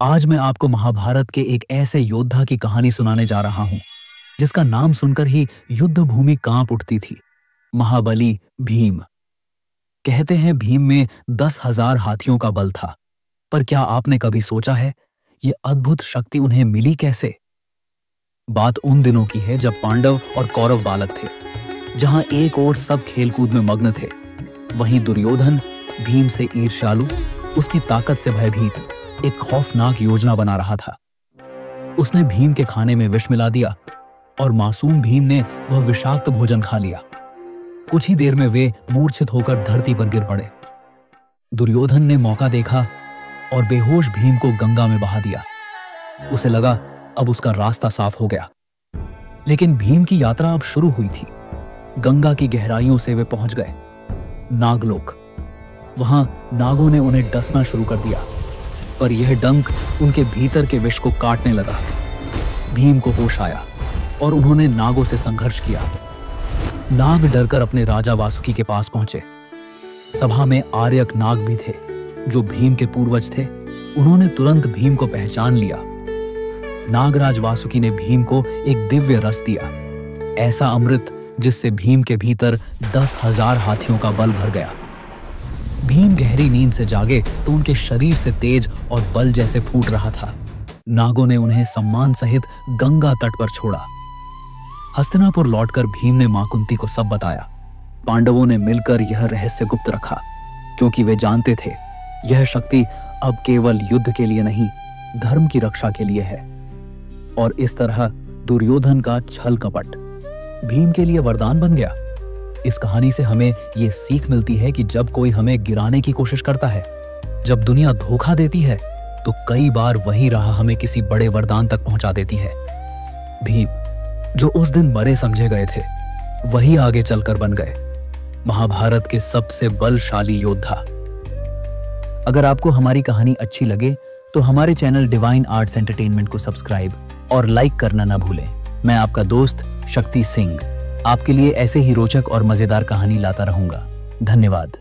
आज मैं आपको महाभारत के एक ऐसे योद्धा की कहानी सुनाने जा रहा हूं जिसका नाम सुनकर ही युद्ध भूमि कांप उठती थी। महाबली भीम। कहते हैं भीम में 10,000 हाथियों का बल था। पर क्या आपने कभी सोचा है ये अद्भुत शक्ति उन्हें मिली कैसे? बात उन दिनों की है जब पांडव और कौरव बालक थे, जहां एक ओर सब खेलकूद में मग्न थे, वहीं दुर्योधन भीम से ईर्ष्यालु, उसकी ताकत से भयभीत एक खौफनाक योजना बना रहा था। उसने भीम के खाने में विष मिला दिया और मासूम भीम ने वह विषाक्त भोजन खा लिया। कुछ ही देर में वे मूर्छित होकर धरती पर गिर पड़े। दुर्योधन ने मौका देखा और बेहोश भीम को गंगा में बहा दिया। उसे लगा अब उसका रास्ता साफ हो गया। लेकिन भीम की यात्रा अब शुरू हुई थी। गंगा की गहराइयों से वे पहुंच गए नागलोक। वहां नागों ने उन्हें डसना शुरू कर दिया, पर यह डंक उनके भीतर के विष को काटने लगा। भीम को होश आया और उन्होंने नागों से संघर्ष किया। नाग डरकर अपने राजा वासुकी के पास पहुंचे। सभा में आर्यक नाग भी थे जो भीम के पूर्वज थे। उन्होंने तुरंत भीम को पहचान लिया। नागराज वासुकी ने भीम को एक दिव्य रस दिया, ऐसा अमृत जिससे भीम के भीतर 10,000 हाथियों का बल भर गया। भीम गहरी नींद से जागे तो उनके शरीर से तेज और बल जैसे फूट रहा था। नागों ने उन्हें सम्मान सहित गंगा तट पर छोड़ा। हस्तिनापुर लौटकर भीम ने मां कुंती को सब बताया। पांडवों ने मिलकर यह रहस्य गुप्त रखा, क्योंकि वे जानते थे यह शक्ति अब केवल युद्ध के लिए नहीं, धर्म की रक्षा के लिए है। और इस तरह दुर्योधन का छल कपट भीम के लिए वरदान बन गया। इस कहानी से हमें यह सीख मिलती है कि जब कोई हमें गिराने की कोशिश करता है, जब दुनिया धोखा देती है, तो कई बार वही राह हमें किसी बड़े वरदान तक पहुंचा देती है। भीम, जो उस दिन मरे समझे गए थे, वही आगे चलकर बन गए महाभारत के सबसे बलशाली योद्धा। अगर आपको हमारी कहानी अच्छी लगे तो हमारे चैनल डिवाइन आर्ट्स एंटरटेनमेंट को सब्सक्राइब और लाइक करना ना भूलें। मैं आपका दोस्त शक्ति सिंह आपके लिए ऐसे ही रोचक और मजेदार कहानी लाता रहूंगा। धन्यवाद।